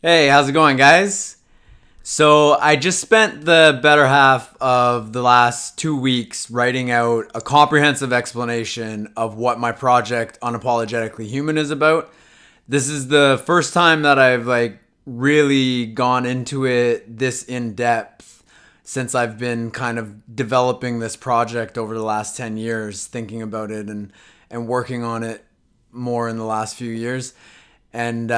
Hey, how's it going, guys? So, I just spent the better half of the last 2 weeks writing out a comprehensive explanation of what my project Unapologetically Human is about. This is the first time that I've really gone into it this in depth since I've been kind of developing this project over the last 10 years, thinking about it and working on it more in the last few years. And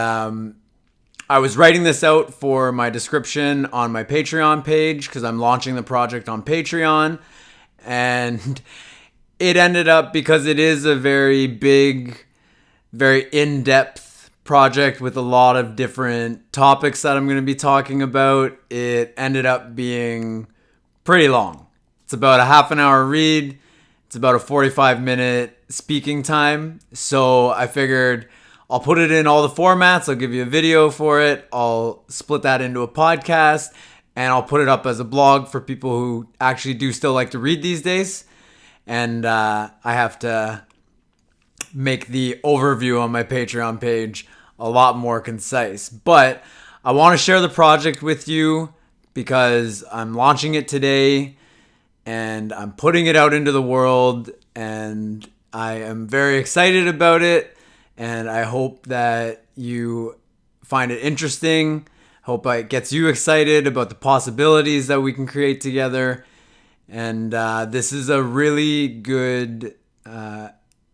I was writing this out for my description on my Patreon page because I'm launching the project on Patreon. And it ended up, because it is a very big, very in-depth project with a lot of different topics that I'm going to be talking about, it ended up being pretty long. It's about a half an hour read. It's about a 45-minute speaking time. So I figured I'll put it in all the formats. I'll give you a video for it. I'll split that into a podcast, and I'll put it up as a blog for people who actually do still like to read these days. And I have to make the overview on my Patreon page a lot more concise. But I want to share the project with you because I'm launching it today and I'm putting it out into the world, and I am very excited about it. And I hope that you find it interesting. Hope it gets you excited about the possibilities that we can create together. And this is a really good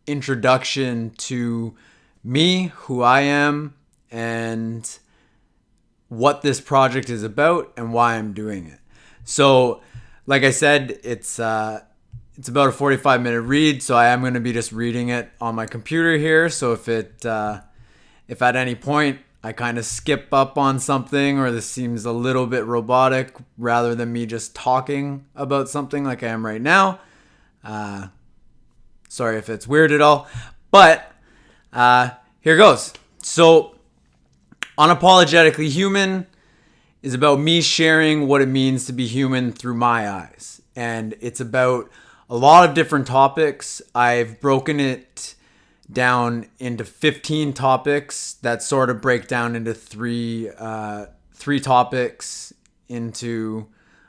introduction to me, who I am, and what this project is about and why I'm doing it. So, like I said, it's about a 45-minute read, so I am going to be just reading it on my computer here. So if at any point I kind of skip up on something, or this seems a little bit robotic rather than me just talking about something like I am right now, sorry if it's weird at all. But here goes. So, Unapologetically Human is about me sharing what it means to be human through my eyes. And it's about a lot of different topics. I've broken it down into 15 topics that sort of break down into three topics into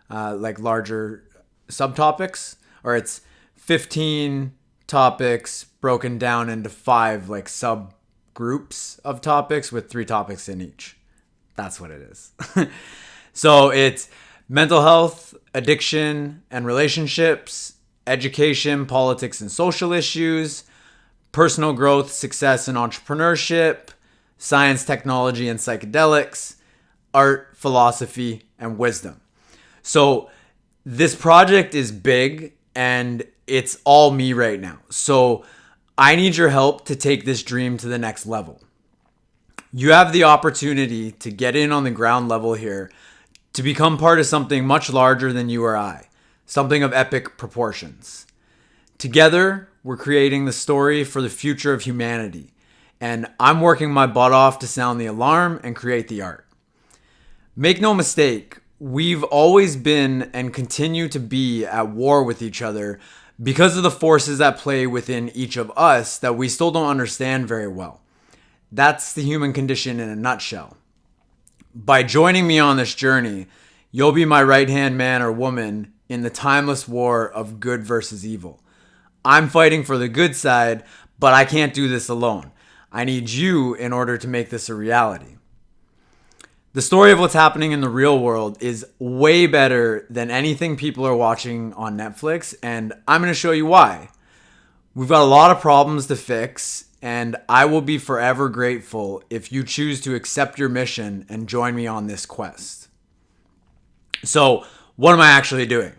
larger subtopics, or it's 15 topics broken down into 5 subgroups of topics with 3 topics in each. That's what it is. So it's mental health, addiction and relationships, education, politics and social issues, personal growth, success and entrepreneurship, science, technology and psychedelics, art, philosophy, and wisdom. So this project is big and it's all me right now. So I need your help to take this dream to the next level. You have the opportunity to get in on the ground level here, to become part of something much larger than you or I. Something of epic proportions. Together, we're creating the story for the future of humanity, and I'm working my butt off to sound the alarm and create the art. Make no mistake, we've always been and continue to be at war with each other because of the forces at play within each of us that we still don't understand very well. That's the human condition in a nutshell. By joining me on this journey, you'll be my right-hand man or woman in the timeless war of good versus evil. I'm fighting for the good side, but I can't do this alone. I need you in order to make this a reality. The story of what's happening in the real world is way better than anything people are watching on Netflix, and I'm going to show you why. We've got a lot of problems to fix, and I will be forever grateful if you choose to accept your mission and join me on this quest. So, what am I actually doing?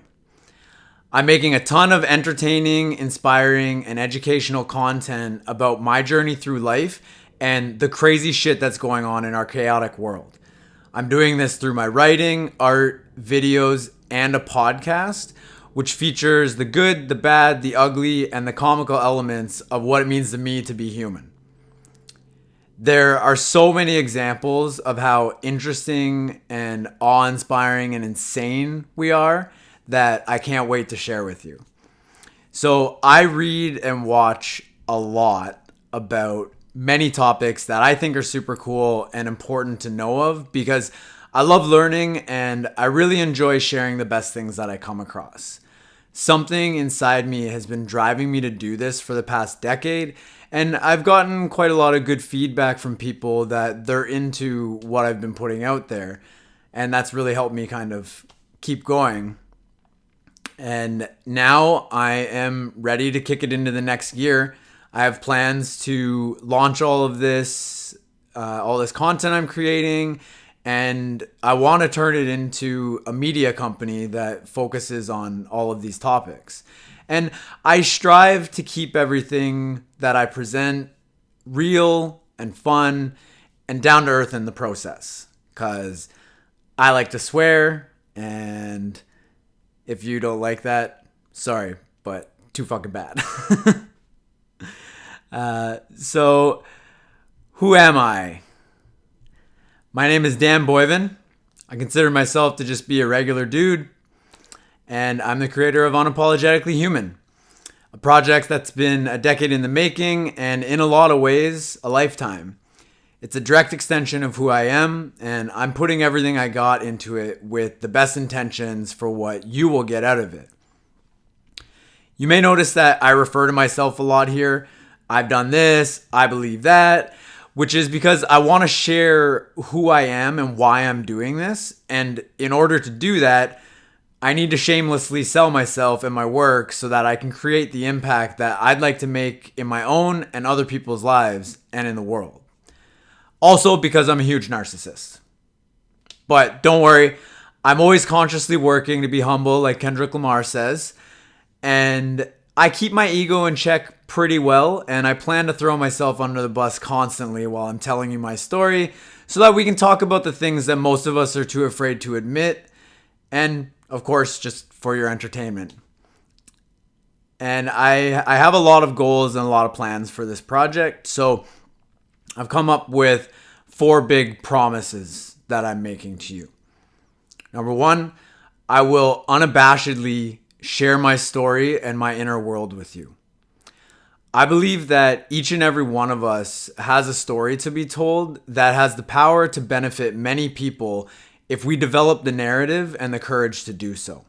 I'm making a ton of entertaining, inspiring, and educational content about my journey through life and the crazy shit that's going on in our chaotic world. I'm doing this through my writing, art, videos, and a podcast, which features the good, the bad, the ugly, and the comical elements of what it means to me to be human. There are so many examples of how interesting and awe-inspiring and insane we are that I can't wait to share with you. So I read and watch a lot about many topics that I think are super cool and important to know of because I love learning and I really enjoy sharing the best things that I come across. Something inside me has been driving me to do this for the past decade, and I've gotten quite a lot of good feedback from people that they're into what I've been putting out there, and that's really helped me kind of keep going. And now I am ready to kick it into the next year. I have plans to launch all this content I'm creating, and I want to turn it into a media company that focuses on all of these topics. And I strive to keep everything that I present real and fun and down to earth in the process. Because I like to swear, and if you don't like that, sorry, but too fucking bad. So, who am I? My name is Dan Boyven. I consider myself to just be a regular dude, and I'm the creator of Unapologetically Human, a project that's been a decade in the making and in a lot of ways, a lifetime. It's a direct extension of who I am, and I'm putting everything I got into it with the best intentions for what you will get out of it. You may notice that I refer to myself a lot here. I've done this, I believe that, which is because I want to share who I am and why I'm doing this. And in order to do that, I need to shamelessly sell myself and my work so that I can create the impact that I'd like to make in my own and other people's lives and in the world. Also because I'm a huge narcissist. But don't worry, I'm always consciously working to be humble, like Kendrick Lamar says. And I keep my ego in check pretty well, and I plan to throw myself under the bus constantly while I'm telling you my story so that we can talk about the things that most of us are too afraid to admit, and of course, just for your entertainment. And I have a lot of goals and a lot of plans for this project, so I've come up with 4 big promises that I'm making to you. Number 1, I will unabashedly share my story and my inner world with you. I believe that each and every one of us has a story to be told that has the power to benefit many people if we develop the narrative and the courage to do so.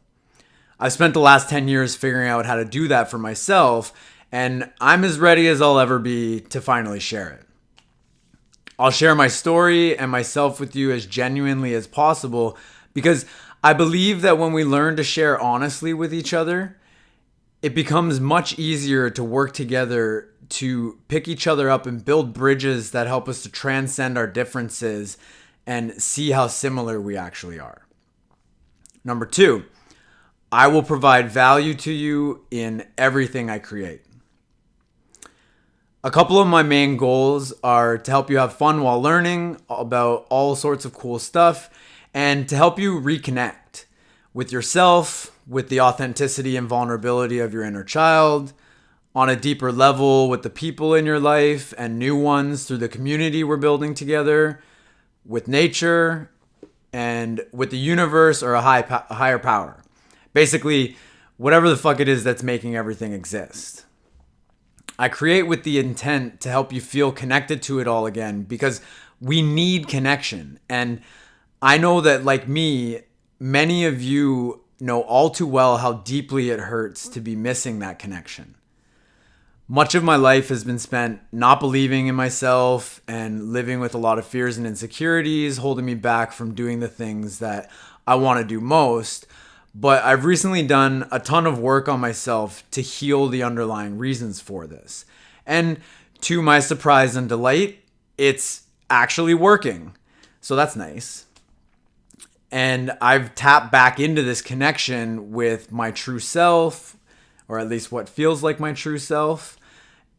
I've spent the last 10 years figuring out how to do that for myself, and I'm as ready as I'll ever be to finally share it. I'll share my story and myself with you as genuinely as possible because I believe that when we learn to share honestly with each other, it becomes much easier to work together to pick each other up and build bridges that help us to transcend our differences and see how similar we actually are. Number 2, I will provide value to you in everything I create. A couple of my main goals are to help you have fun while learning about all sorts of cool stuff and to help you reconnect with yourself, with the authenticity and vulnerability of your inner child, on a deeper level with the people in your life and new ones through the community we're building together, with nature, and with the universe or a higher power. Basically, whatever the fuck it is that's making everything exist. I create with the intent to help you feel connected to it all again because we need connection. And I know that, like me, many of you know all too well how deeply it hurts to be missing that connection. Much of my life has been spent not believing in myself and living with a lot of fears and insecurities, holding me back from doing the things that I want to do most. But I've recently done a ton of work on myself to heal the underlying reasons for this. And to my surprise and delight, it's actually working. So that's nice. And I've tapped back into this connection with my true self, or at least what feels like my true self,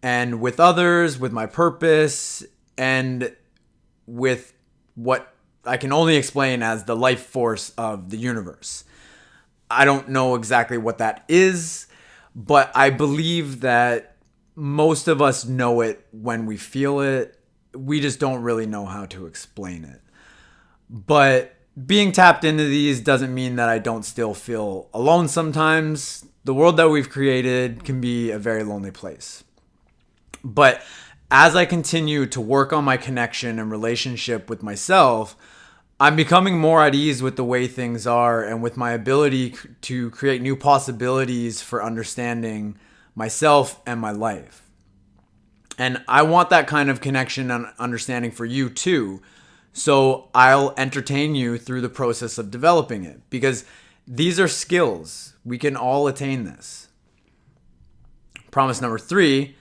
and with others, with my purpose, and with what I can only explain as the life force of the universe. I don't know exactly what that is, but I believe that most of us know it when we feel it. We just don't really know how to explain it. But being tapped into these doesn't mean that I don't still feel alone sometimes. The world that we've created can be a very lonely place. But as I continue to work on my connection and relationship with myself, I'm becoming more at ease with the way things are and with my ability to create new possibilities for understanding myself and my life. And I want that kind of connection and understanding for you too. So I'll entertain you through the process of developing it, because these are skills. We can all attain this. Promise number 3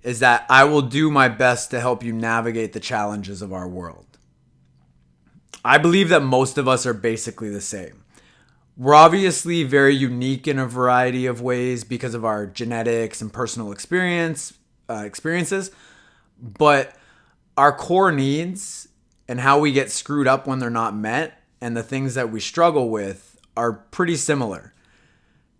is that I will do my best to help you navigate the challenges of our world. I believe that most of us are basically the same. We're obviously very unique in a variety of ways because of our genetics and personal experiences, but our core needs and how we get screwed up when they're not met and the things that we struggle with are pretty similar.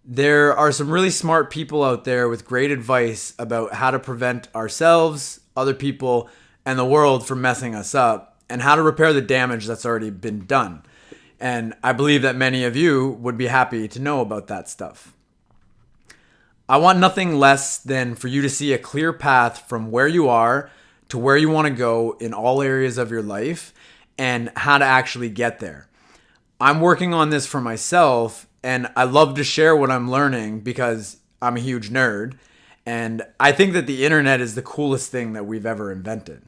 There are some really smart people out there with great advice about how to prevent ourselves, other people, and the world from messing us up, and how to repair the damage that's already been done. And I believe that many of you would be happy to know about that stuff. I want nothing less than for you to see a clear path from where you are to where you want to go in all areas of your life and how to actually get there. I'm working on this for myself, and I love to share what I'm learning because I'm a huge nerd, and I think that the internet is the coolest thing that we've ever invented.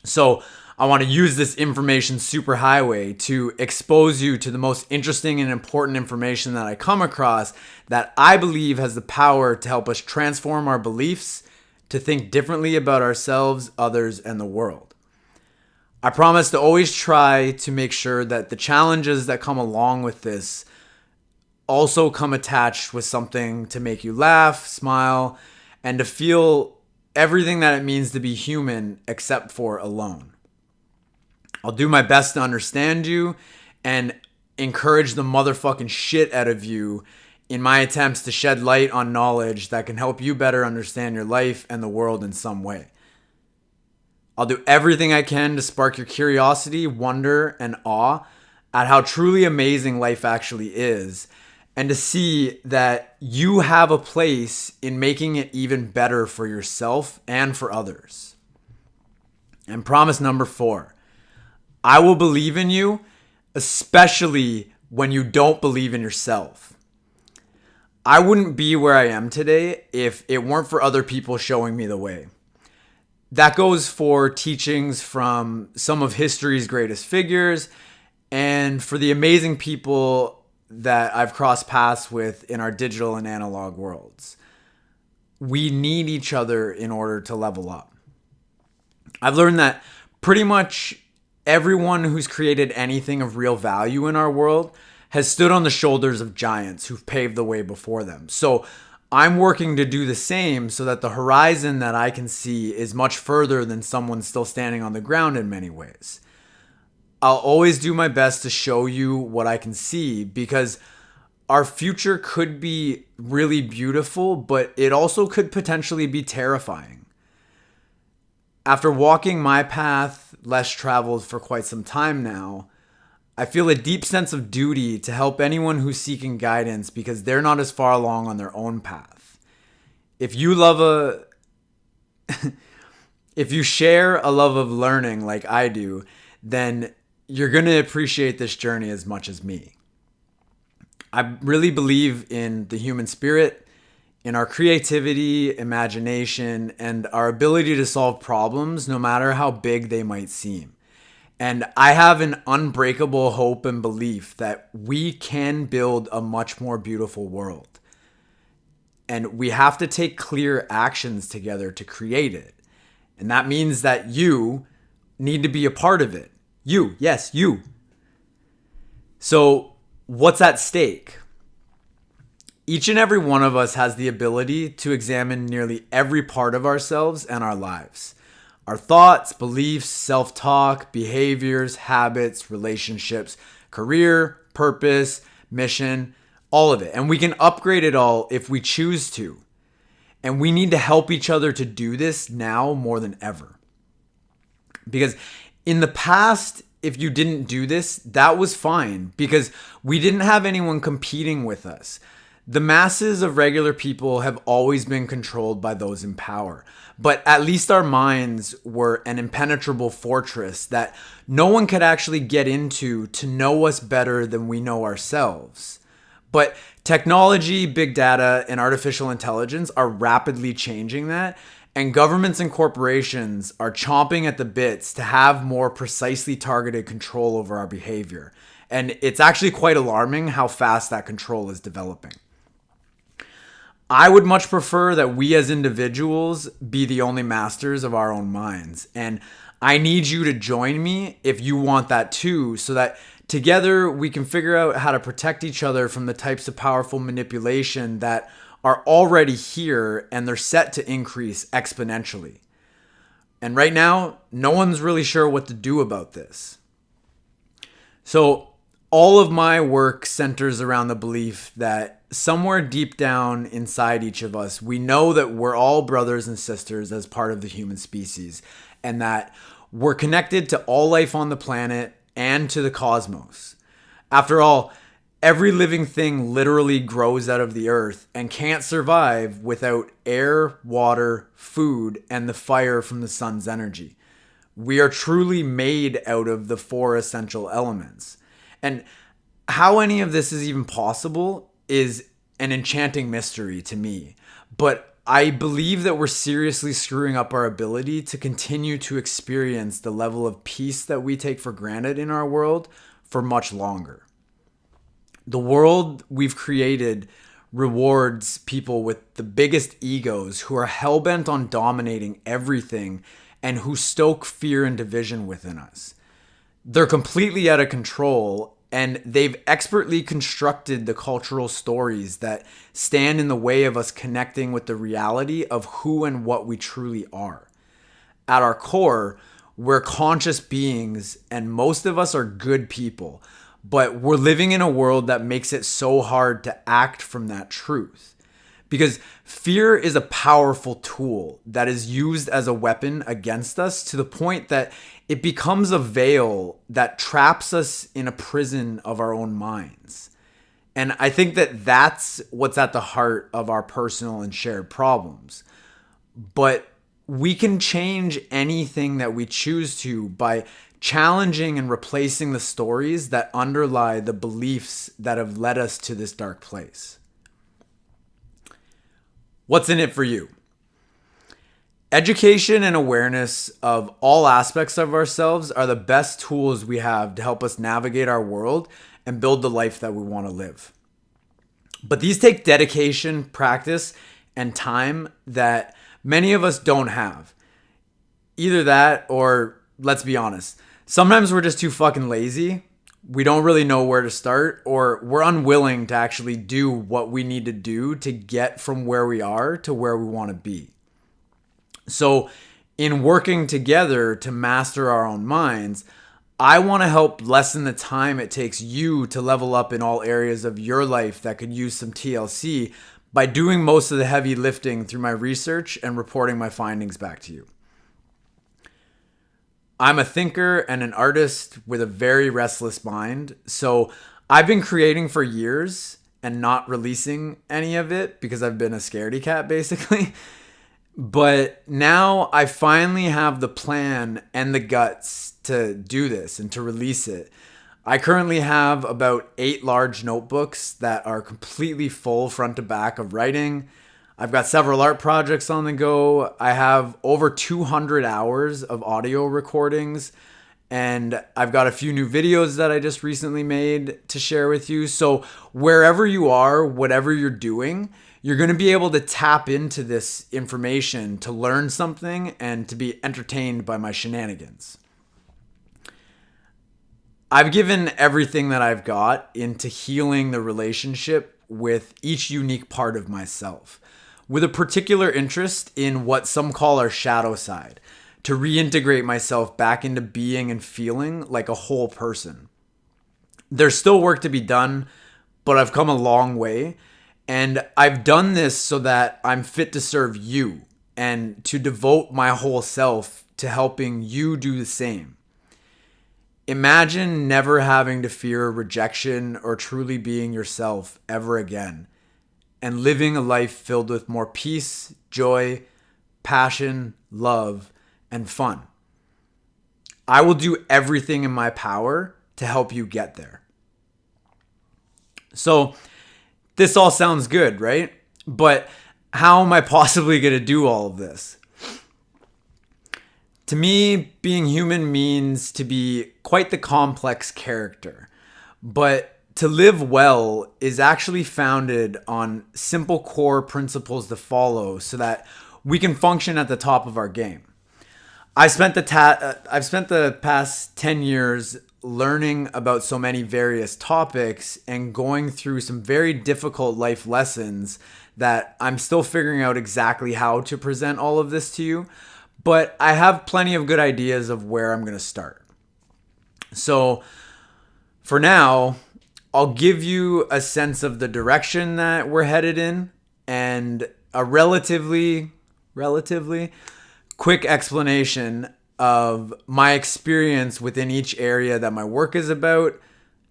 So I want to use this information superhighway to expose you to the most interesting and important information that I come across that I believe has the power to help us transform our beliefs, to think differently about ourselves, others, and the world. I promise to always try to make sure that the challenges that come along with this also come attached with something to make you laugh, smile, and to feel everything that it means to be human except for alone. I'll do my best to understand you and encourage the motherfucking shit out of you in my attempts to shed light on knowledge that can help you better understand your life and the world in some way. I'll do everything I can to spark your curiosity, wonder, and awe at how truly amazing life actually is, and to see that you have a place in making it even better for yourself and for others. And promise number 4, I will believe in you, especially when you don't believe in yourself. I wouldn't be where I am today if it weren't for other people showing me the way. That goes for teachings from some of history's greatest figures and for the amazing people that I've crossed paths with in our digital and analog worlds. We need each other in order to level up. I've learned that pretty much everyone who's created anything of real value in our world has stood on the shoulders of giants who've paved the way before them. So I'm working to do the same so that the horizon that I can see is much further than someone still standing on the ground in many ways. I'll always do my best to show you what I can see because our future could be really beautiful, but it also could potentially be terrifying. After walking my path, less traveled for quite some time now, I feel a deep sense of duty to help anyone who's seeking guidance because they're not as far along on their own path. If you share a love of learning like I do, then you're going to appreciate this journey as much as me. I really believe in the human spirit, in our creativity, imagination, and our ability to solve problems no matter how big they might seem. And I have an unbreakable hope and belief that we can build a much more beautiful world. And we have to take clear actions together to create it. And that means that you need to be a part of it. You, yes, you. So what's at stake? Each and every one of us has the ability to examine nearly every part of ourselves and our lives. Our thoughts, beliefs, self-talk, behaviors, habits, relationships, career, purpose, mission, all of it. And we can upgrade it all if we choose to. And we need to help each other to do this now more than ever. Because in the past, if you didn't do this, that was fine because we didn't have anyone competing with us. The masses of regular people have always been controlled by those in power. But at least our minds were an impenetrable fortress that no one could actually get into to know us better than we know ourselves. But technology, big data, and artificial intelligence are rapidly changing that. And governments and corporations are chomping at the bits to have more precisely targeted control over our behavior. And it's actually quite alarming how fast that control is developing. I would much prefer that we as individuals be the only masters of our own minds. And I need you to join me if you want that too, so that together we can figure out how to protect each other from the types of powerful manipulation that are already here and they're set to increase exponentially. And right now, no one's really sure what to do about this. So, all of my work centers around the belief that somewhere deep down inside each of us, we know that we're all brothers and sisters as part of the human species, and that we're connected to all life on the planet and to the cosmos. After all, every living thing literally grows out of the earth and can't survive without air, water, food, and the fire from the sun's energy. We are truly made out of the four essential elements. And how any of this is even possible is an enchanting mystery to me. But I believe that we're seriously screwing up our ability to continue to experience the level of peace that we take for granted in our world for much longer. The world we've created rewards people with the biggest egos who are hell-bent on dominating everything and who stoke fear and division within us. They're completely out of control, and they've expertly constructed the cultural stories that stand in the way of us connecting with the reality of who and what we truly are. At our core, we're conscious beings, and most of us are good people, but we're living in a world that makes it so hard to act from that truth. Because fear is a powerful tool that is used as a weapon against us to the point that it becomes a veil that traps us in a prison of our own minds. And I think that that's what's at the heart of our personal and shared problems. But we can change anything that we choose to by challenging and replacing the stories that underlie the beliefs that have led us to this dark place. What's in it for you? Education and awareness of all aspects of ourselves are the best tools we have to help us navigate our world and build the life that we want to live. But these take dedication, practice, and time that many of us don't have. Either that or, let's be honest, sometimes we're just too fucking lazy. We don't really know where to start, or we're unwilling to actually do what we need to do to get from where we are to where we want to be. So in working together to master our own minds, I want to help lessen the time it takes you to level up in all areas of your life that could use some TLC by doing most of the heavy lifting through my research and reporting my findings back to you. I'm a thinker and an artist with a very restless mind, so I've been creating for years and not releasing any of it because I've been a scaredy cat, basically. But now I finally have the plan and the guts to do this and to release it. I currently have about 8 large notebooks that are completely full front to back of writing. I've got several art projects on the go. I have over 200 hours of audio recordings, and I've got a few new videos that I just recently made to share with you. So wherever you are, whatever you're doing, you're going to be able to tap into this information to learn something and to be entertained by my shenanigans. I've given everything that I've got into healing the relationship with each unique part of myself, with a particular interest in what some call our shadow side, to reintegrate myself back into being and feeling like a whole person. There's still work to be done, but I've come a long way. And I've done this so that I'm fit to serve you and to devote my whole self to helping you do the same. Imagine never having to fear rejection or truly being yourself ever again. and living a life filled with more peace, joy, passion, love, and fun. I will do everything in my power to help you get there. So this all sounds good, right? But how am I possibly going to do all of this? To me, being human means to be quite the complex character. But to live well is actually founded on simple core principles to follow so that we can function at the top of our game. I've spent the past 10 years learning about so many various topics and going through some very difficult life lessons that I'm still figuring out exactly how to present all of this to you. But I have plenty of good ideas of where I'm going to start. So for now, I'll give you a sense of the direction that we're headed in and a relatively quick explanation of my experience within each area that my work is about,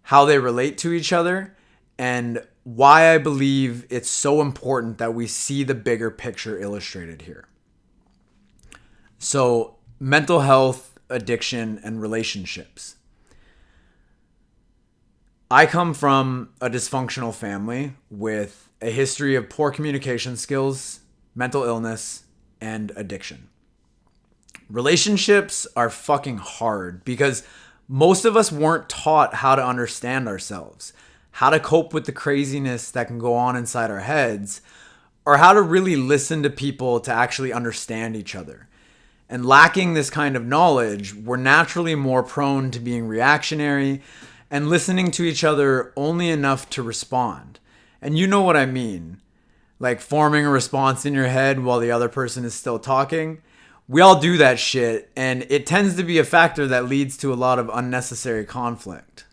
how they relate to each other, and why I believe it's so important that we see the bigger picture illustrated here. So, mental health, addiction, and relationships. I come from a dysfunctional family with a history of poor communication skills, mental illness, and addiction. Relationships are fucking hard because most of us weren't taught how to understand ourselves, how to cope with the craziness that can go on inside our heads, or how to really listen to people to actually understand each other. And lacking this kind of knowledge, we're naturally more prone to being reactionary and listening to each other only enough to respond. And you know what I mean. Like forming a response in your head while the other person is still talking. We all do that shit, and it tends to be a factor that leads to a lot of unnecessary conflict.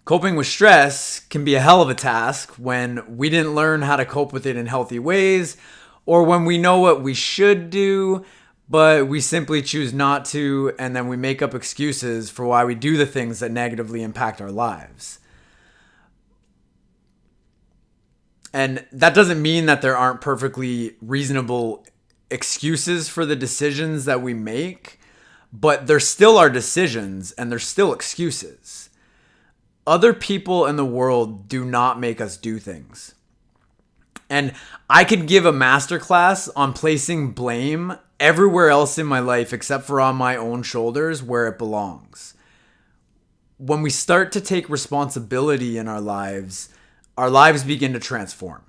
Coping with stress can be a hell of a task when we didn't learn how to cope with it in healthy ways, or when we know what we should do, but we simply choose not to, and then we make up excuses for why we do the things that negatively impact our lives. And that doesn't mean that there aren't perfectly reasonable excuses for the decisions that we make, but they're still our decisions and they're still excuses. Other people in the world do not make us do things. And I could give a masterclass on placing blame everywhere else in my life except for on my own shoulders where it belongs. When we start to take responsibility in our lives begin to transform.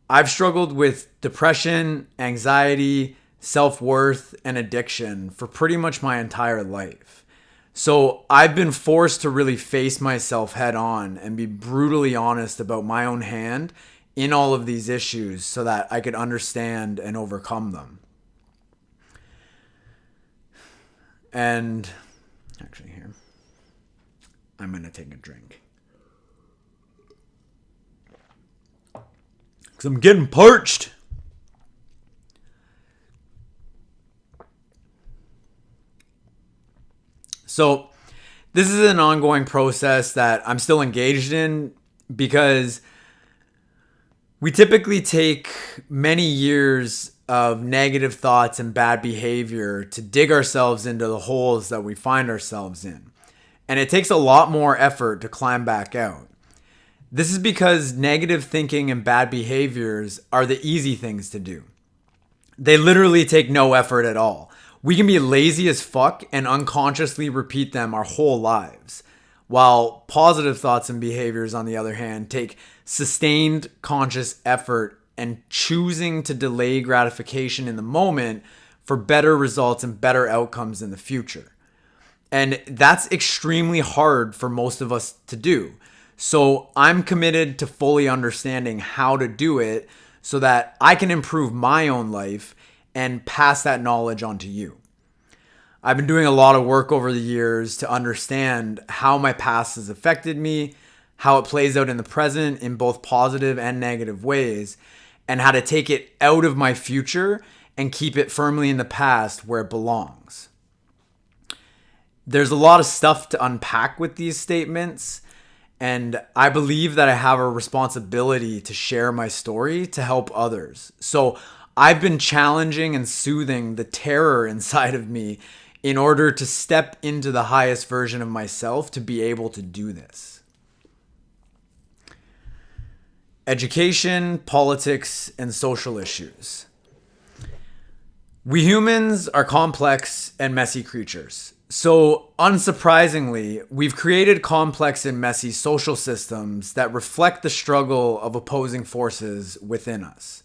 I've struggled with depression, anxiety, self-worth, and addiction for pretty much my entire life. So I've been forced to really face myself head on and be brutally honest about my own hand in all of these issues so that I could understand and overcome them. And actually here, I'm going to take a drink. Because I'm getting parched. So this is an ongoing process that I'm still engaged in because we typically take many years of negative thoughts and bad behavior to dig ourselves into the holes that we find ourselves in. And it takes a lot more effort to climb back out. This is because negative thinking and bad behaviors are the easy things to do. They literally take no effort at all. We can be lazy as fuck and unconsciously repeat them our whole lives. While positive thoughts and behaviors, on the other hand, take sustained conscious effort and choosing to delay gratification in the moment for better results and better outcomes in the future. And that's extremely hard for most of us to do. So I'm committed to fully understanding how to do it so that I can improve my own life and pass that knowledge on to you. I've been doing a lot of work over the years to understand how my past has affected me, how it plays out in the present in both positive and negative ways, and how to take it out of my future and keep it firmly in the past where it belongs. There's a lot of stuff to unpack with these statements, And I believe that I have a responsibility to share my story to help others. So I've been challenging and soothing the terror inside of me in order to step into the highest version of myself to be able to do this. Education, politics, and social issues. We humans are complex and messy creatures. So, unsurprisingly, we've created complex and messy social systems that reflect the struggle of opposing forces within us.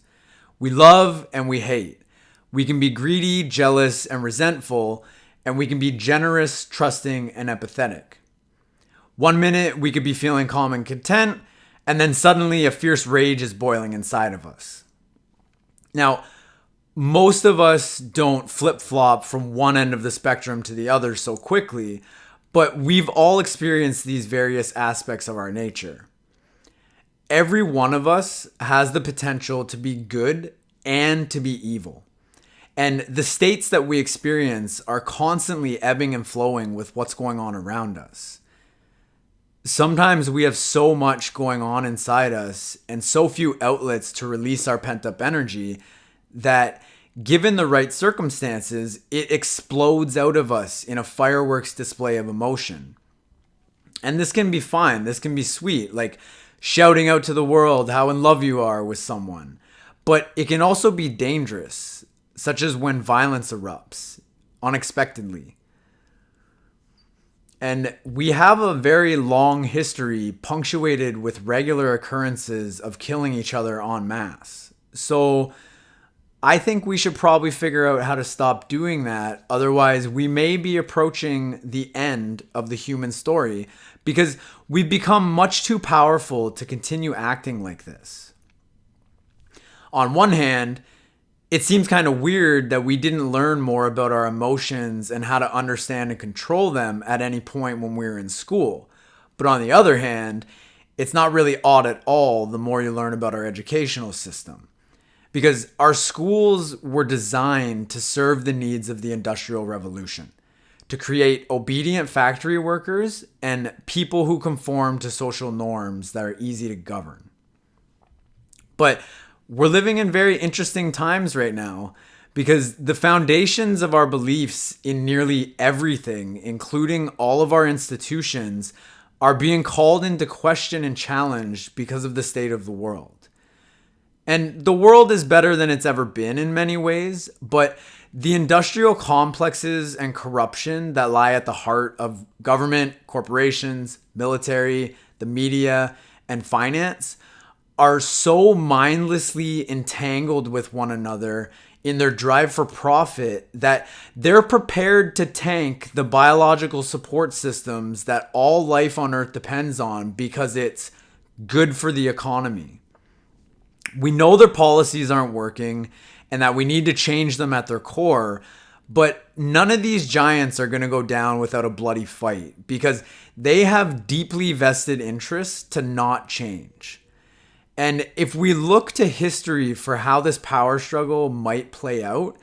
We love and we hate. We can be greedy, jealous, and resentful, and we can be generous, trusting, and empathetic. One minute we could be feeling calm and content, and then suddenly a fierce rage is boiling inside of us. Now, most of us don't flip-flop from one end of the spectrum to the other so quickly, but we've all experienced these various aspects of our nature. Every one of us has the potential to be good and to be evil. And the states that we experience are constantly ebbing and flowing with what's going on around us. Sometimes we have so much going on inside us and so few outlets to release our pent-up energy that, given the right circumstances, it explodes out of us in a fireworks display of emotion. And this can be fine. This can be sweet, like shouting out to the world how in love you are with someone. But it can also be dangerous, such as when violence erupts unexpectedly. And we have a very long history punctuated with regular occurrences of killing each other en masse. So I think we should probably figure out how to stop doing that. Otherwise, we may be approaching the end of the human story because we've become much too powerful to continue acting like this. On one hand, it seems kind of weird that we didn't learn more about our emotions and how to understand and control them at any point when we were in school. But on the other hand, it's not really odd at all the more you learn about our educational system. Because our schools were designed to serve the needs of the Industrial Revolution, to create obedient factory workers and people who conform to social norms that are easy to govern. But we're living in very interesting times right now because the foundations of our beliefs in nearly everything, including all of our institutions, are being called into question and challenged because of the state of the world. And the world is better than it's ever been in many ways, but the industrial complexes and corruption that lie at the heart of government, corporations, military, the media, and finance are so mindlessly entangled with one another in their drive for profit that they're prepared to tank the biological support systems that all life on Earth depends on because it's good for the economy. We know their policies aren't working and that we need to change them at their core, but none of these giants are going to go down without a bloody fight because they have deeply vested interests to not change. And if we look to history for how this power struggle might play out,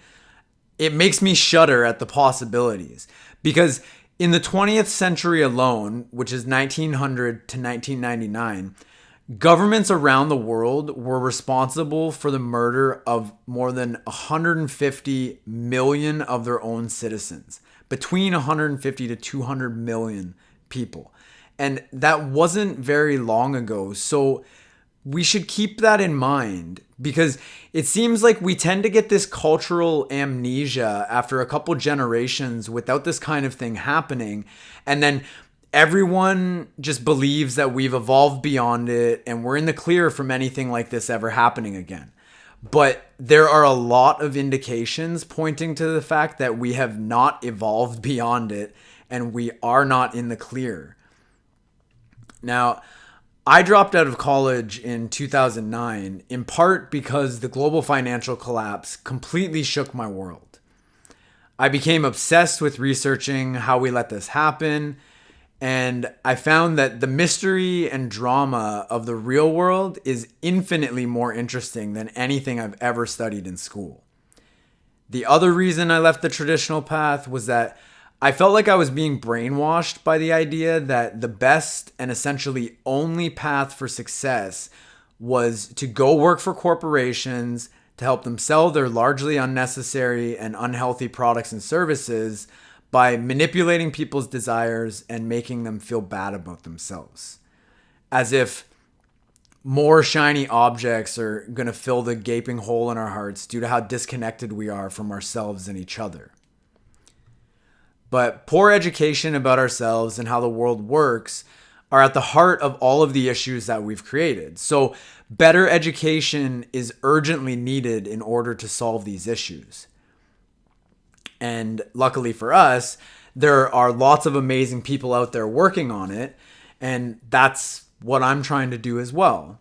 it makes me shudder at the possibilities. Because in the 20th century alone, which is 1900 to 1999, governments around the world were responsible for the murder of more than 150 million of their own citizens, between 150 to 200 million people. And that wasn't very long ago. So we should keep that in mind because it seems like we tend to get this cultural amnesia after a couple generations without this kind of thing happening. And then everyone just believes that we've evolved beyond it and we're in the clear from anything like this ever happening again. But there are a lot of indications pointing to the fact that we have not evolved beyond it and we are not in the clear. Now, I dropped out of college in 2009 in part because the global financial collapse completely shook my world. I became obsessed with researching how we let this happen. And I found that the mystery and drama of the real world is infinitely more interesting than anything I've ever studied in school. The other reason I left the traditional path was that I felt like I was being brainwashed by the idea that the best and essentially only path for success was to go work for corporations to help them sell their largely unnecessary and unhealthy products and services by manipulating people's desires and making them feel bad about themselves. As if more shiny objects are going to fill the gaping hole in our hearts due to how disconnected we are from ourselves and each other. But poor education about ourselves and how the world works are at the heart of all of the issues that we've created. So better education is urgently needed in order to solve these issues. And luckily for us, there are lots of amazing people out there working on it. And that's what I'm trying to do as well.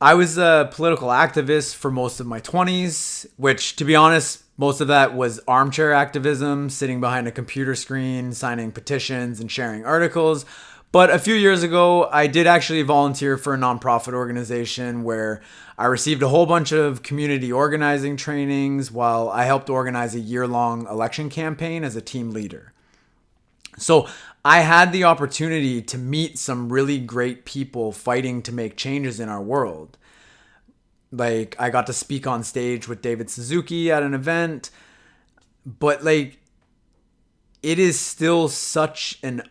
I was a political activist for most of my 20s, which, to be honest, most of that was armchair activism, sitting behind a computer screen, signing petitions and sharing articles. But a few years ago, I did actually volunteer for a nonprofit organization where I received a whole bunch of community organizing trainings while I helped organize a year-long election campaign as a team leader. So I had the opportunity to meet some really great people fighting to make changes in our world. Like, I got to speak on stage with David Suzuki at an event, but like, it is still such a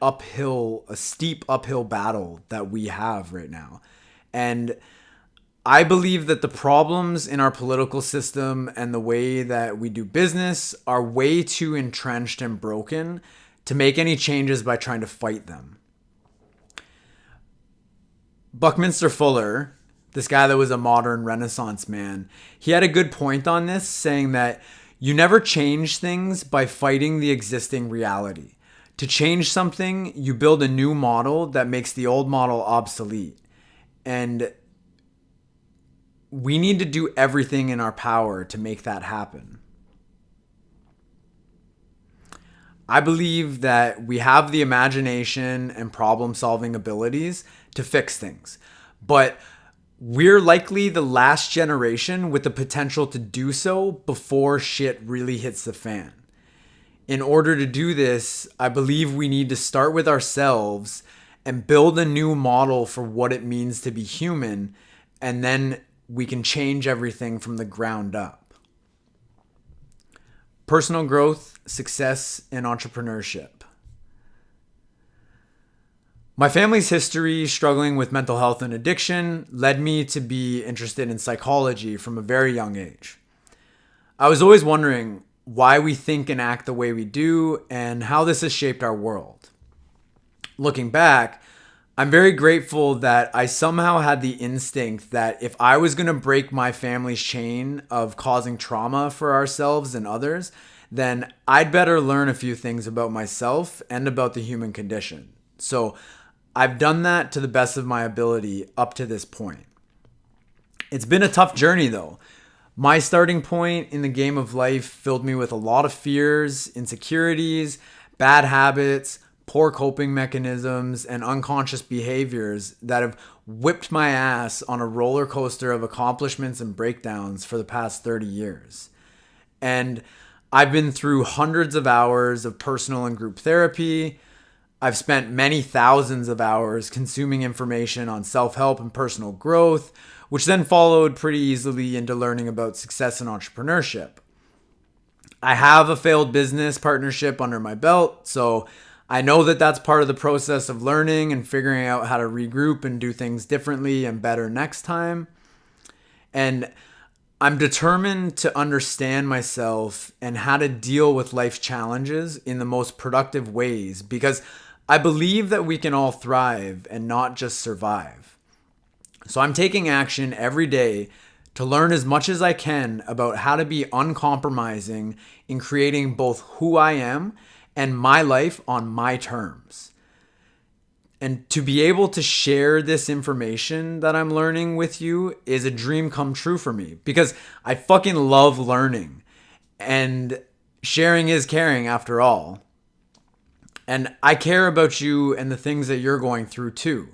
steep uphill battle that we have right now. And I believe that the problems in our political system and the way that we do business are way too entrenched and broken to make any changes by trying to fight them. Buckminster Fuller, this guy that was a modern Renaissance man, he had a good point on this, saying that you never change things by fighting the existing reality. To change something, you build a new model that makes the old model obsolete. And we need to do everything in our power to make that happen. I believe that we have the imagination and problem-solving abilities to fix things, but we're likely the last generation with the potential to do so before shit really hits the fan. In order to do this, I believe we need to start with ourselves and build a new model for what it means to be human, and then we can change everything from the ground up. Personal growth, success, and entrepreneurship. My family's history struggling with mental health and addiction led me to be interested in psychology from a very young age. I was always wondering why we think and act the way we do and how this has shaped our world. Looking back, I'm very grateful that I somehow had the instinct that if I was going to break my family's chain of causing trauma for ourselves and others, then I'd better learn a few things about myself and about the human condition. So I've done that to the best of my ability up to this point. It's been a tough journey though. My starting point in the game of life filled me with a lot of fears, insecurities, bad habits, poor coping mechanisms, and unconscious behaviors that have whipped my ass on a roller coaster of accomplishments and breakdowns for the past 30 years. And I've been through hundreds of hours of personal and group therapy. I've spent many thousands of hours consuming information on self-help and personal growth, which then followed pretty easily into learning about success and entrepreneurship. I have a failed business partnership under my belt, so I know that that's part of the process of learning and figuring out how to regroup and do things differently and better next time. And I'm determined to understand myself and how to deal with life's challenges in the most productive ways, because I believe that we can all thrive and not just survive. So I'm taking action every day to learn as much as I can about how to be uncompromising in creating both who I am and my life on my terms. And to be able to share this information that I'm learning with you is a dream come true for me, because I fucking love learning, and sharing is caring after all. And I care about you and the things that you're going through too.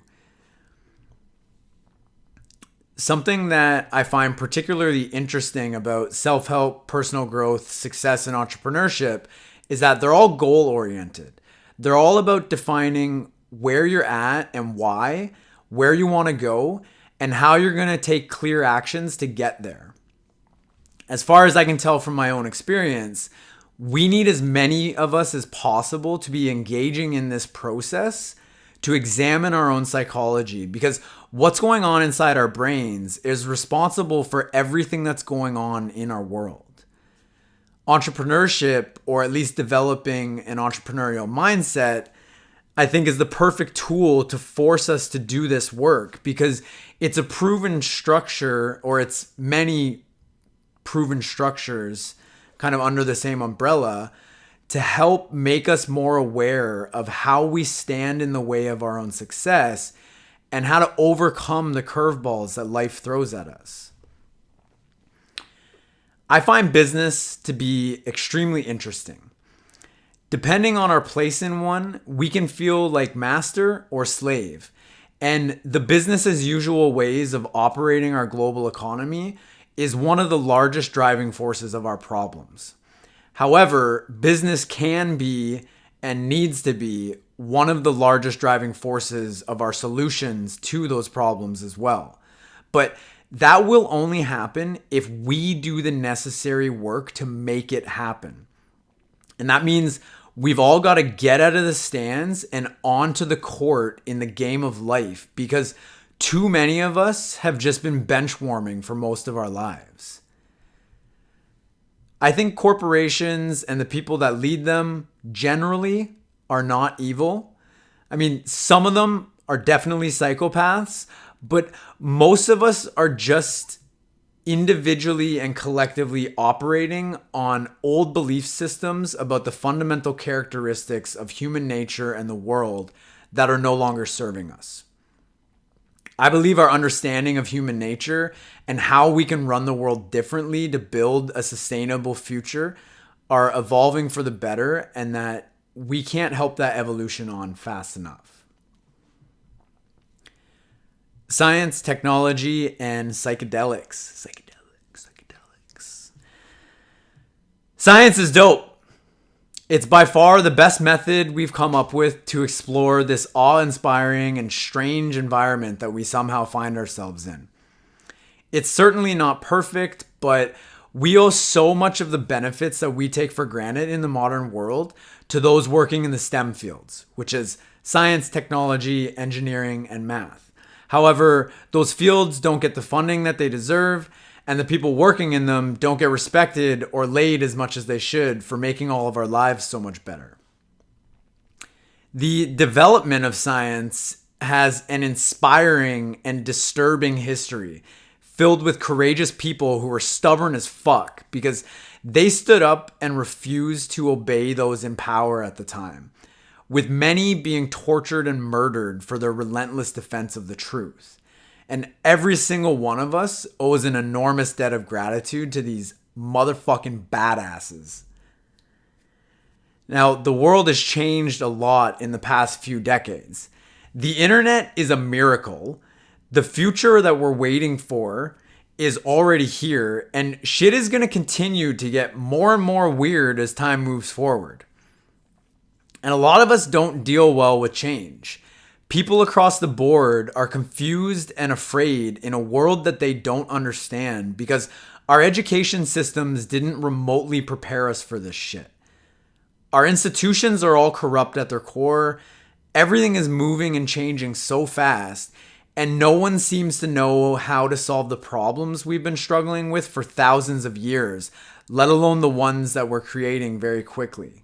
Something that I find particularly interesting about self-help, personal growth, success, and entrepreneurship is that they're all goal oriented. They're all about defining where you're at and why, where you want to go, and how you're going to take clear actions to get there. As far as I can tell from my own experience, we need as many of us as possible to be engaging in this process to examine our own psychology, because what's going on inside our brains is responsible for everything that's going on in our world. Entrepreneurship, or at least developing an entrepreneurial mindset, I think is the perfect tool to force us to do this work, because it's a proven structure, or it's many proven structures kind of under the same umbrella, to help make us more aware of how we stand in the way of our own success and how to overcome the curveballs that life throws at us. I find business to be extremely interesting. Depending on our place in one, we can feel like master or slave. And the business as usual ways of operating our global economy is one of the largest driving forces of our problems. However, business can be and needs to be one of the largest driving forces of our solutions to those problems as well. But that will only happen if we do the necessary work to make it happen. And that means we've all got to get out of the stands and onto the court in the game of life, because too many of us have just been bench warming for most of our lives. I think corporations and the people that lead them generally are not evil. I mean, some of them are definitely psychopaths, but most of us are just individually and collectively operating on old belief systems about the fundamental characteristics of human nature and the world that are no longer serving us. I believe our understanding of human nature and how we can run the world differently to build a sustainable future are evolving for the better, and that we can't help that evolution on fast enough. Science, technology, and psychedelics. Science is dope. It's by far the best method we've come up with to explore this awe-inspiring and strange environment that we somehow find ourselves in. It's certainly not perfect, but we owe so much of the benefits that we take for granted in the modern world to those working in the STEM fields, which is science, technology, engineering, and math. However, those fields don't get the funding that they deserve, and the people working in them don't get respected or laid as much as they should for making all of our lives so much better. The development of science has an inspiring and disturbing history, filled with courageous people who were stubborn as fuck because they stood up and refused to obey those in power at the time, with many being tortured and murdered for their relentless defense of the truth. And every single one of us owes an enormous debt of gratitude to these motherfucking badasses. Now, the world has changed a lot in the past few decades. The internet is a miracle. The future that we're waiting for is already here, and shit is going to continue to get more and more weird as time moves forward. And a lot of us don't deal well with change. People across the board are confused and afraid in a world that they don't understand because our education systems didn't remotely prepare us for this shit. Our institutions are all corrupt at their core. Everything is moving and changing so fast, and no one seems to know how to solve the problems we've been struggling with for thousands of years, let alone the ones that we're creating very quickly.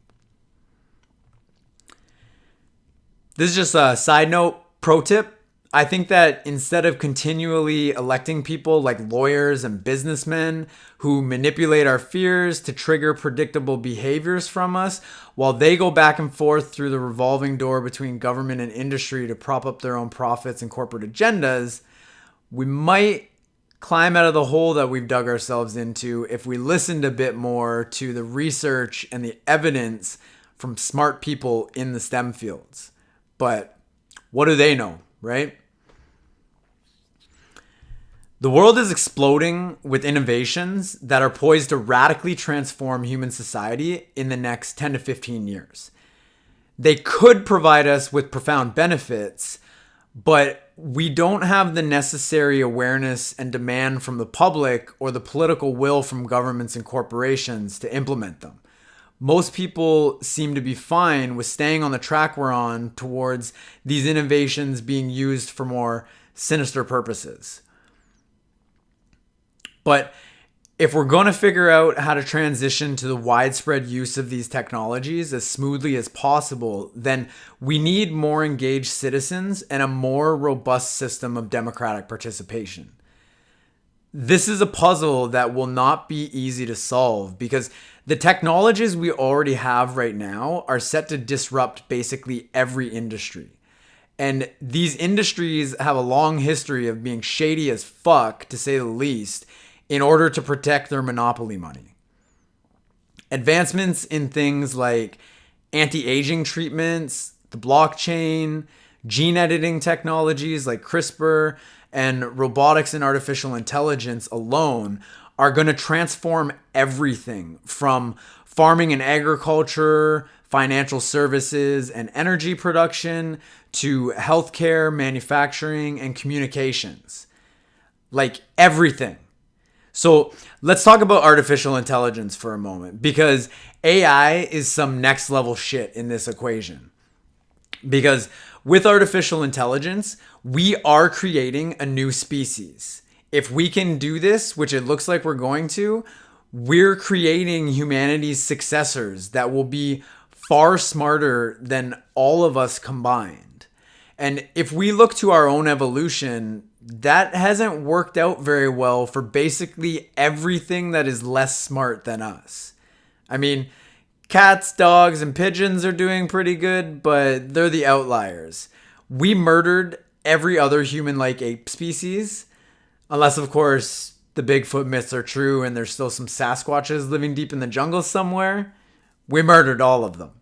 This is just a side note, pro tip. I think that instead of continually electing people like lawyers and businessmen who manipulate our fears to trigger predictable behaviors from us, while they go back and forth through the revolving door between government and industry to prop up their own profits and corporate agendas, we might climb out of the hole that we've dug ourselves into if we listened a bit more to the research and the evidence from smart people in the STEM fields. But what do they know, right? The world is exploding with innovations that are poised to radically transform human society in the next 10 to 15 years. They could provide us with profound benefits, but we don't have the necessary awareness and demand from the public or the political will from governments and corporations to implement them. Most people seem to be fine with staying on the track we're on towards these innovations being used for more sinister purposes. But if we're going to figure out how to transition to the widespread use of these technologies as smoothly as possible, then we need more engaged citizens and a more robust system of democratic participation. This is a puzzle that will not be easy to solve because the technologies we already have right now are set to disrupt basically every industry. And these industries have a long history of being shady as fuck, to say the least, in order to protect their monopoly money. Advancements in things like anti-aging treatments, the blockchain, gene editing technologies like CRISPR, and robotics and artificial intelligence alone are going to transform everything from farming and agriculture, financial services and energy production, to healthcare, manufacturing, and communications. Like everything. So let's talk about artificial intelligence for a moment, because AI is some next level shit in this equation. Because with artificial intelligence, we are creating a new species. If we can do this, which it looks like we're going to, we're creating humanity's successors that will be far smarter than all of us combined. And if we look to our own evolution, that hasn't worked out very well for basically everything that is less smart than us. I mean, cats, dogs, and pigeons are doing pretty good, but they're the outliers. We murdered every other human-like ape species, unless, of course, the Bigfoot myths are true and there's still some Sasquatches living deep in the jungle somewhere. We murdered all of them.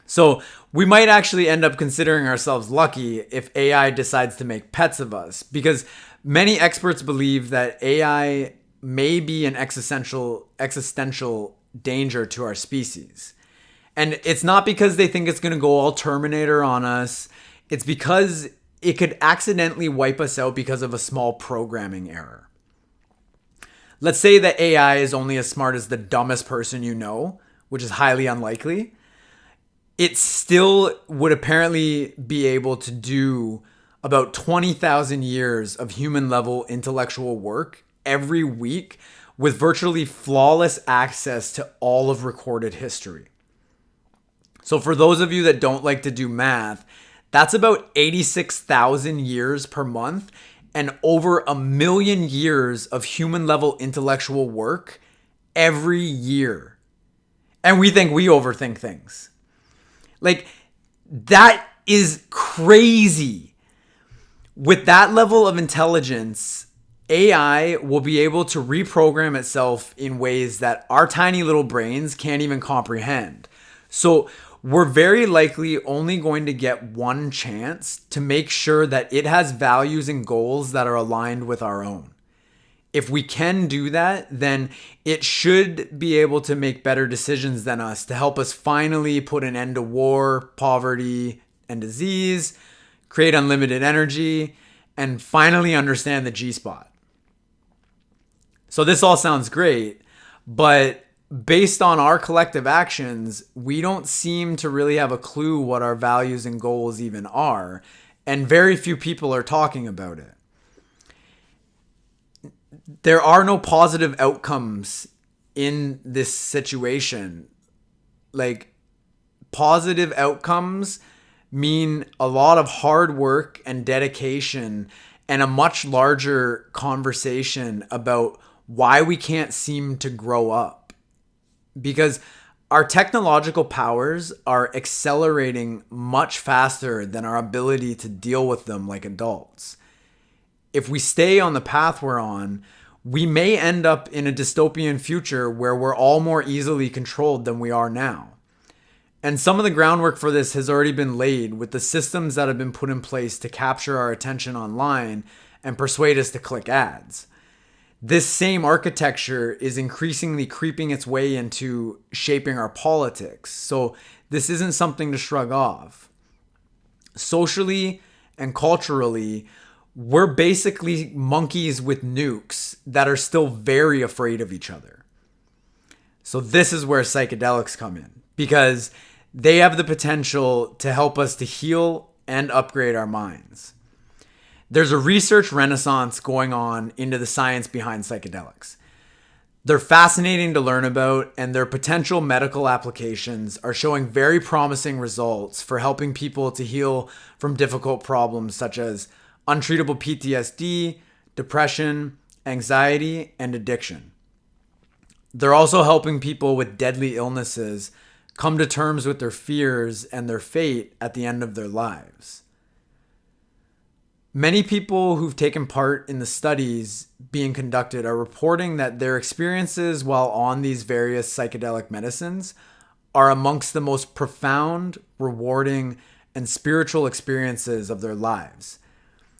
So we might actually end up considering ourselves lucky if AI decides to make pets of us, because many experts believe that AI may be an existential danger to our species. And it's not because they think it's going to go all Terminator on us. It's because it could accidentally wipe us out because of a small programming error. Let's say that AI is only as smart as the dumbest person you know, which is highly unlikely. It still would apparently be able to do about 20,000 years of human level intellectual work every week with virtually flawless access to all of recorded history. So for those of you that don't like to do math, that's about 86,000 years per month and over 1 million years of human level intellectual work every year. And we think we overthink things. Like, that is crazy. With that level of intelligence, AI will be able to reprogram itself in ways that our tiny little brains can't even comprehend. So we're very likely only going to get one chance to make sure that it has values and goals that are aligned with our own. If we can do that, then it should be able to make better decisions than us to help us finally put an end to war, poverty, and disease, create unlimited energy, and finally understand the G-spot. So this all sounds great, but based on our collective actions, we don't seem to really have a clue what our values and goals even are, and very few people are talking about it. There are no positive outcomes in this situation. Like, positive outcomes mean a lot of hard work and dedication and a much larger conversation about why we can't seem to grow up. Because our technological powers are accelerating much faster than our ability to deal with them like adults. If we stay on the path we're on, we may end up in a dystopian future where we're all more easily controlled than we are now. And some of the groundwork for this has already been laid with the systems that have been put in place to capture our attention online and persuade us to click ads. This same architecture is increasingly creeping its way into shaping our politics. So this isn't something to shrug off. Socially and culturally, we're basically monkeys with nukes that are still very afraid of each other. So this is where psychedelics come in, because they have the potential to help us to heal and upgrade our minds. There's a research renaissance going on into the science behind psychedelics. They're fascinating to learn about, and their potential medical applications are showing very promising results for helping people to heal from difficult problems such as untreatable PTSD, depression, anxiety, and addiction. They're also helping people with deadly illnesses come to terms with their fears and their fate at the end of their lives. Many people who've taken part in the studies being conducted are reporting that their experiences while on these various psychedelic medicines are amongst the most profound, rewarding, and spiritual experiences of their lives.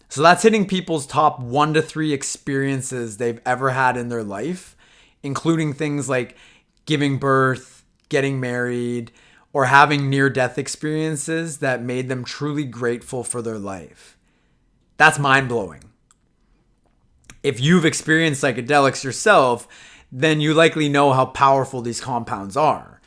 So that's hitting people's top 1 to 3 experiences they've ever had in their life, including things like giving birth, getting married, or having near-death experiences that made them truly grateful for their life. That's mind-blowing. If you've experienced psychedelics yourself, then you likely know how powerful these compounds are.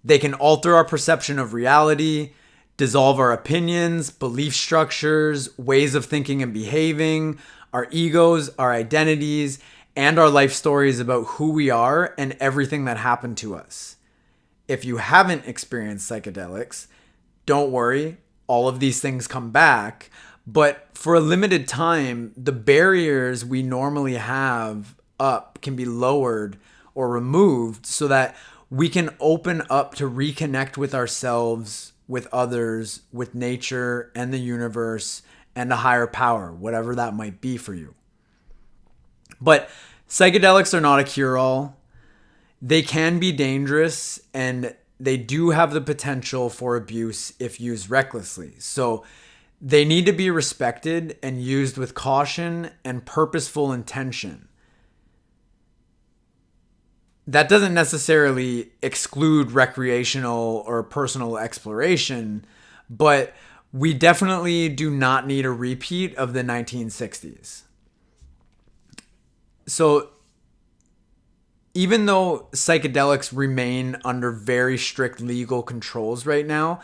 They can alter our perception of reality, dissolve our opinions, belief structures, ways of thinking and behaving, our egos, our identities, and our life stories about who we are and everything that happened to us. If you haven't experienced psychedelics, don't worry, all of these things come back. But for a limited time, the barriers we normally have up can be lowered or removed so that we can open up to reconnect with ourselves, with others, with nature and the universe and a higher power, whatever that might be for you. But psychedelics are not a cure-all. They can be dangerous, and they do have the potential for abuse if used recklessly. So they need to be respected and used with caution and purposeful intention. That doesn't necessarily exclude recreational or personal exploration, but we definitely do not need a repeat of the 1960s. So even though psychedelics remain under very strict legal controls right now,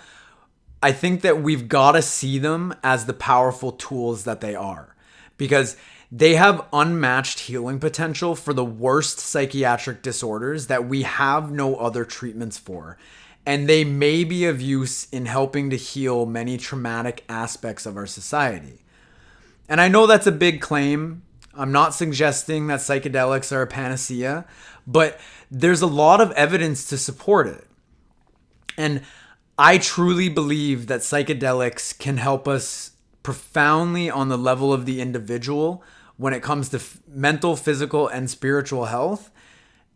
I think that we've got to see them as the powerful tools that they are, because they have unmatched healing potential for the worst psychiatric disorders that we have no other treatments for. And they may be of use in helping to heal many traumatic aspects of our society. And I know that's a big claim. I'm not suggesting that psychedelics are a panacea, but there's a lot of evidence to support it. And I truly believe that psychedelics can help us profoundly on the level of the individual when it comes to mental, physical, and spiritual health,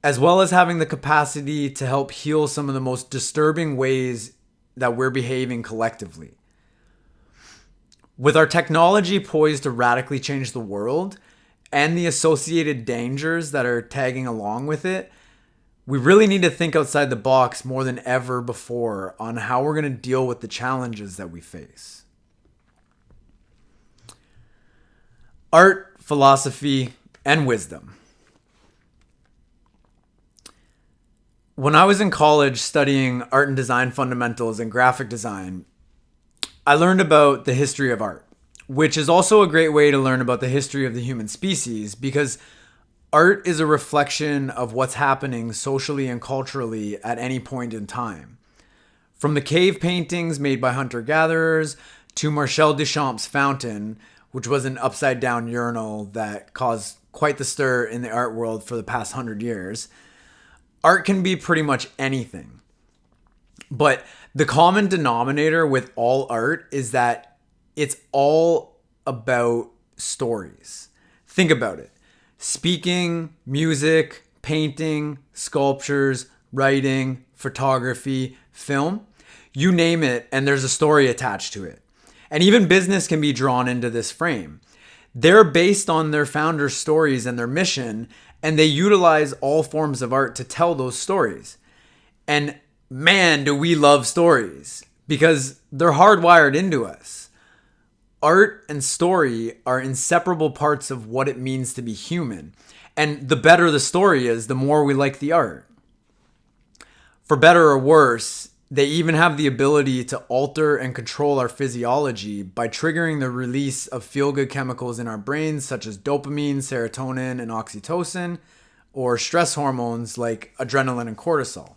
as well as having the capacity to help heal some of the most disturbing ways that we're behaving collectively. With our technology poised to radically change the world and the associated dangers that are tagging along with it, we really need to think outside the box more than ever before on how we're going to deal with the challenges that we face. Art, philosophy, and wisdom. When I was in college studying art and design fundamentals and graphic design, I learned about the history of art, which is also a great way to learn about the history of the human species, because art is a reflection of what's happening socially and culturally at any point in time. From the cave paintings made by hunter-gatherers to Marcel Duchamp's fountain, which was an upside-down urinal that caused quite the stir in the art world for the past 100 years, art can be pretty much anything. But the common denominator with all art is that it's all about stories. Think about it. Speaking, music, painting, sculptures, writing, photography, film, you name it, and there's a story attached to it. And even business can be drawn into this frame. They're based on their founders' stories and their mission, and they utilize all forms of art to tell those stories. And man, do we love stories because they're hardwired into us. Art and story are inseparable parts of what it means to be human. And the better the story is, the more we like the art. For better or worse, they even have the ability to alter and control our physiology by triggering the release of feel-good chemicals in our brains, such as dopamine, serotonin, and oxytocin, or stress hormones like adrenaline and cortisol.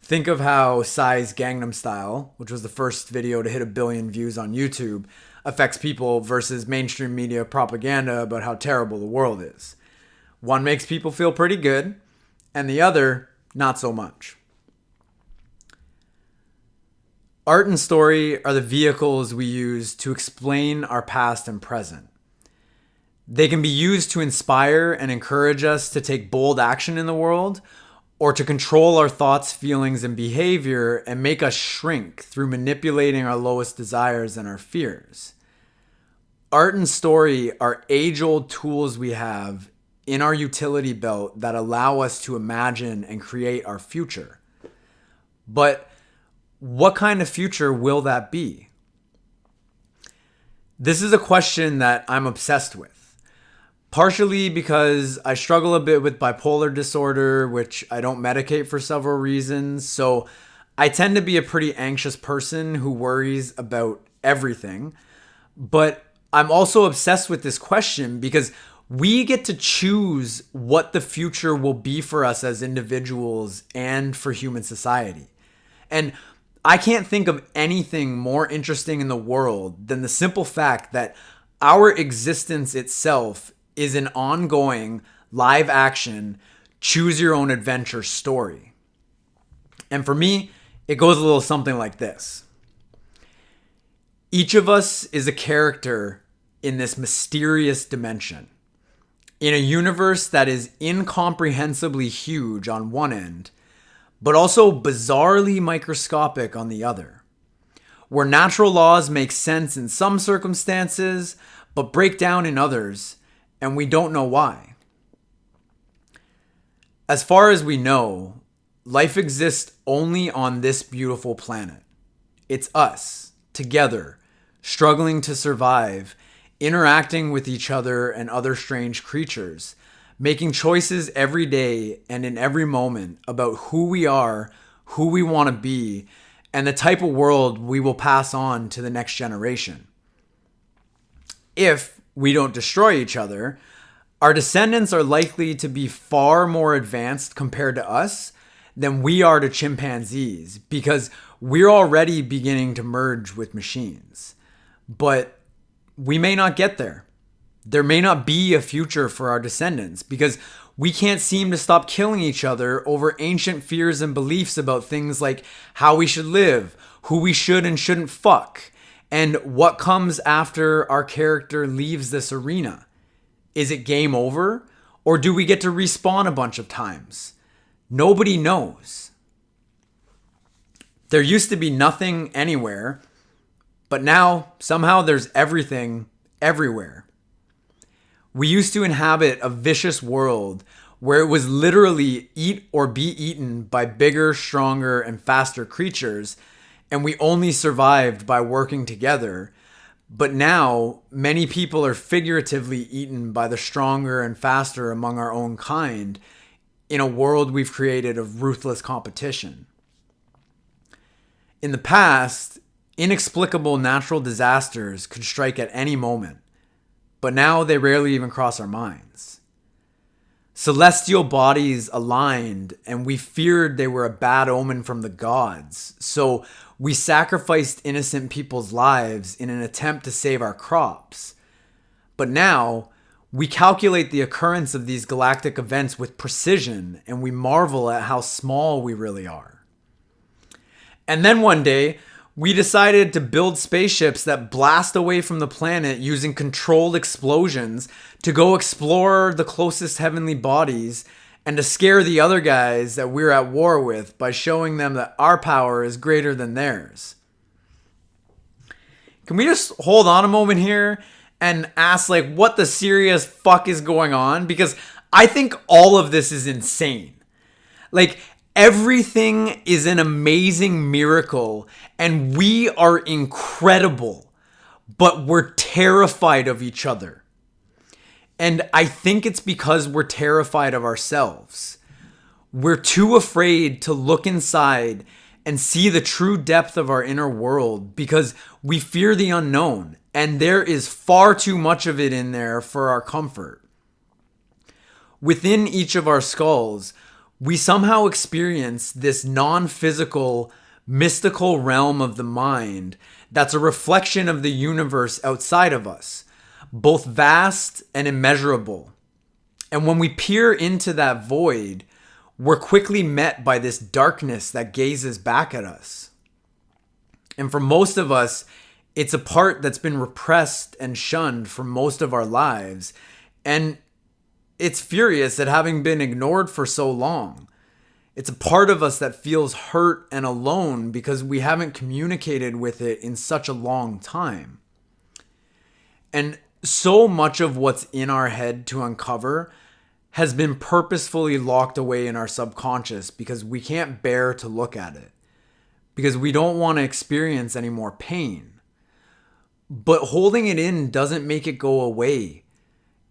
Think of how Psy's Gangnam Style, which was the first video to hit 1 billion views on YouTube, affects people versus mainstream media propaganda about how terrible the world is. One makes people feel pretty good, and the other, not so much. Art and story are the vehicles we use to explain our past and present. They can be used to inspire and encourage us to take bold action in the world, or to control our thoughts, feelings, and behavior and make us shrink through manipulating our lowest desires and our fears. Art and story are age-old tools we have in our utility belt that allow us to imagine and create our future. But what kind of future will that be? This is a question that I'm obsessed with. Partially because I struggle a bit with bipolar disorder, which I don't medicate for several reasons. So I tend to be a pretty anxious person who worries about everything. But I'm also obsessed with this question because we get to choose what the future will be for us as individuals and for human society. And I can't think of anything more interesting in the world than the simple fact that our existence itself is an ongoing, live action, choose your own adventure story. And for me, it goes a little something like this. Each of us is a character in this mysterious dimension, in a universe that is incomprehensibly huge on one end, but also bizarrely microscopic on the other, where natural laws make sense in some circumstances, but break down in others, and we don't know why. As far as we know, life exists only on this beautiful planet. It's us, together, struggling to survive, interacting with each other and other strange creatures, making choices every day and in every moment about who we are, who we want to be, and the type of world we will pass on to the next generation. If we don't destroy each other, our descendants are likely to be far more advanced compared to us than we are to chimpanzees, because we're already beginning to merge with machines. But we may not get there. There may not be a future for our descendants because we can't seem to stop killing each other over ancient fears and beliefs about things like how we should live, who we should and shouldn't fuck, and what comes after our character leaves this arena. Is it game over, or do we get to respawn a bunch of times? Nobody knows. There used to be nothing anywhere, but now somehow there's everything everywhere. We used to inhabit a vicious world where it was literally eat or be eaten by bigger, stronger, and faster creatures, and we only survived by working together. But now, many people are figuratively eaten by the stronger and faster among our own kind in a world we've created of ruthless competition. In the past, inexplicable natural disasters could strike at any moment, but now they rarely even cross our minds. Celestial bodies aligned, and we feared they were a bad omen from the gods, so we sacrificed innocent people's lives in an attempt to save our crops. But now, we calculate the occurrence of these galactic events with precision, and we marvel at how small we really are. And then one day, we decided to build spaceships that blast away from the planet using controlled explosions to go explore the closest heavenly bodies and to scare the other guys that we're at war with by showing them that our power is greater than theirs. Can we just hold on a moment here and ask like what the serious fuck is going on, because I think all of this is insane. Like everything is an amazing miracle and we are incredible, but we're terrified of each other. And I think it's because we're terrified of ourselves. We're too afraid to look inside and see the true depth of our inner world because we fear the unknown, and there is far too much of it in there for our comfort. Within each of our skulls, we somehow experience this non-physical, mystical realm of the mind that's a reflection of the universe outside of us, both vast and immeasurable. And when we peer into that void, we're quickly met by this darkness that gazes back at us. And for most of us, it's a part that's been repressed and shunned for most of our lives. And it's furious at having been ignored for so long. It's a part of us that feels hurt and alone because we haven't communicated with it in such a long time. And so much of what's in our head to uncover has been purposefully locked away in our subconscious because we can't bear to look at it, because we don't want to experience any more pain. But holding it in doesn't make it go away.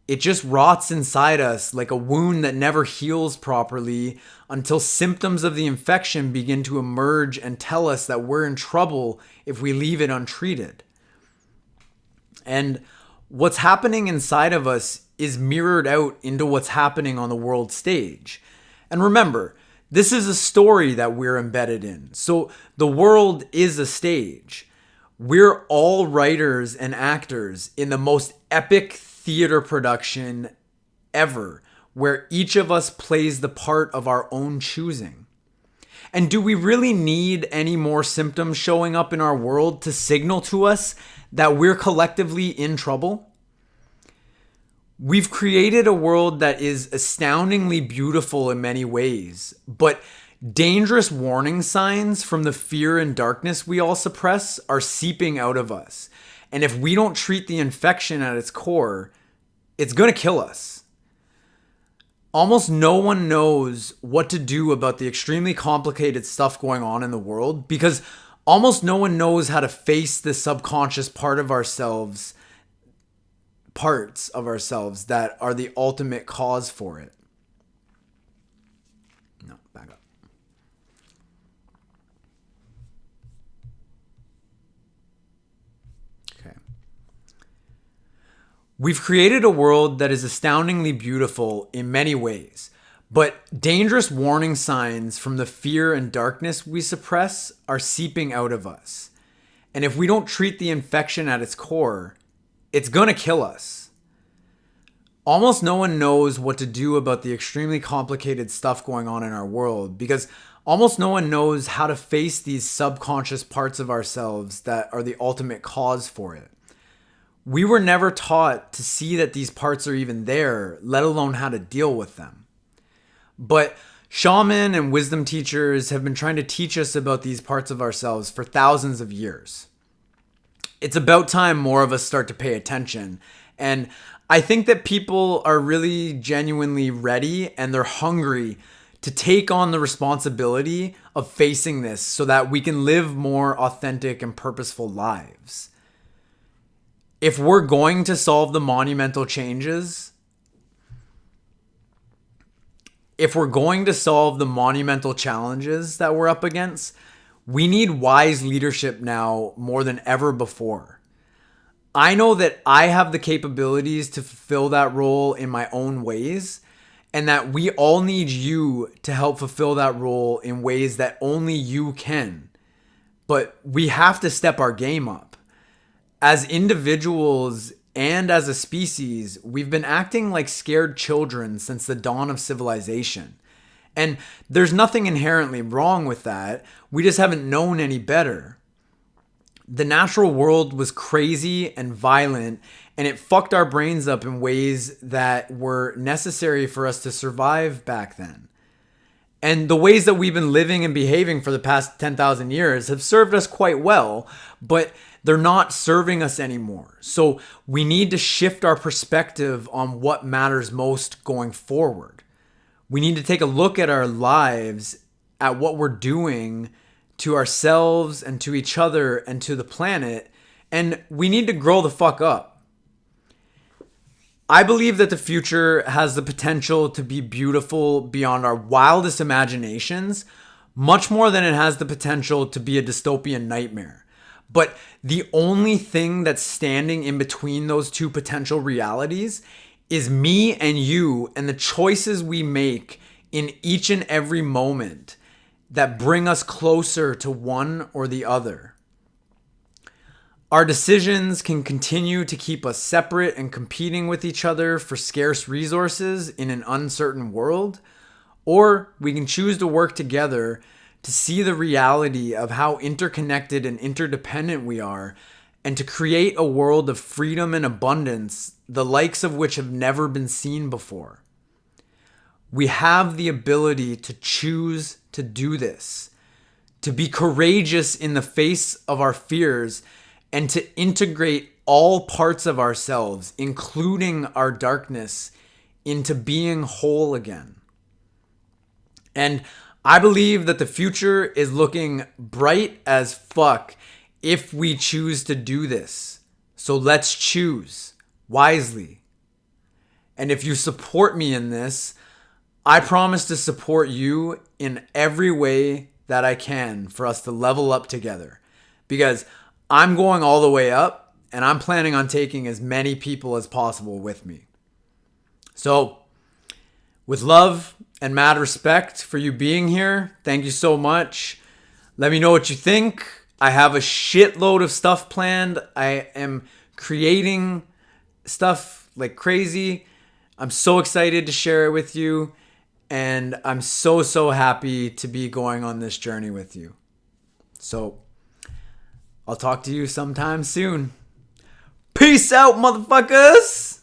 It just rots inside us like a wound that never heals properly until symptoms of the infection begin to emerge and tell us that we're in trouble if we leave it untreated. And what's happening inside of us is mirrored out into what's happening on the world stage. And remember, this is a story that we're embedded in. So the world is a stage. We're all writers and actors in the most epic theater production ever, where each of us plays the part of our own choosing. And do we really need any more symptoms showing up in our world to signal to us that we're collectively in trouble? We've created a world that is astoundingly beautiful in many ways, but dangerous warning signs from the fear and darkness we all suppress are seeping out of us. And if we don't treat the infection at its core, it's going to kill us. Almost no one knows what to do about the extremely complicated stuff going on in the world because almost no one knows how to face this subconscious parts of ourselves that are the ultimate cause for it. No, back up. Okay. We've created a world that is astoundingly beautiful in many ways, but dangerous warning signs from the fear and darkness we suppress are seeping out of us. And if we don't treat the infection at its core, it's going to kill us. Almost no one knows what to do about the extremely complicated stuff going on in our world because almost no one knows how to face these subconscious parts of ourselves that are the ultimate cause for it. We were never taught to see that these parts are even there, let alone how to deal with them. But shaman and wisdom teachers have been trying to teach us about these parts of ourselves for thousands of years. It's about time more of us start to pay attention. And I think that people are really genuinely ready and they're hungry to take on the responsibility of facing this so that we can live more authentic and purposeful lives. If we're going to solve the monumental changes, if we're going to solve the monumental challenges that we're up against, we need wise leadership now more than ever before. I know that I have the capabilities to fulfill that role in my own ways, and that we all need you to help fulfill that role in ways that only you can. But we have to step our game up. As individuals and as a species, we've been acting like scared children since the dawn of civilization. And there's nothing inherently wrong with that. We just haven't known any better. The natural world was crazy and violent, and it fucked our brains up in ways that were necessary for us to survive back then. And the ways that we've been living and behaving for the past 10,000 years have served us quite well, but they're not serving us anymore. So we need to shift our perspective on what matters most going forward. We need to take a look at our lives, at what we're doing to ourselves and to each other and to the planet, and we need to grow the fuck up. I believe that the future has the potential to be beautiful beyond our wildest imaginations, much more than it has the potential to be a dystopian nightmare. But the only thing that's standing in between those two potential realities is me and you and the choices we make in each and every moment that bring us closer to one or the other. Our decisions can continue to keep us separate and competing with each other for scarce resources in an uncertain world, or we can choose to work together to see the reality of how interconnected and interdependent we are, and to create a world of freedom and abundance, the likes of which have never been seen before. We have the ability to choose to do this, to be courageous in the face of our fears, and to integrate all parts of ourselves, including our darkness, into being whole again. And I believe that the future is looking bright as fuck if we choose to do this. So let's choose wisely. And if you support me in this, I promise to support you in every way that I can for us to level up together. Because I'm going all the way up, and I'm planning on taking as many people as possible with me. So, with love and mad respect for you being here, thank you so much. Let me know what you think. I have a shitload of stuff planned. I am creating stuff like crazy. I'm so excited to share it with you. And I'm so happy to be going on this journey with you. So, I'll talk to you sometime soon. Peace out, motherfuckers!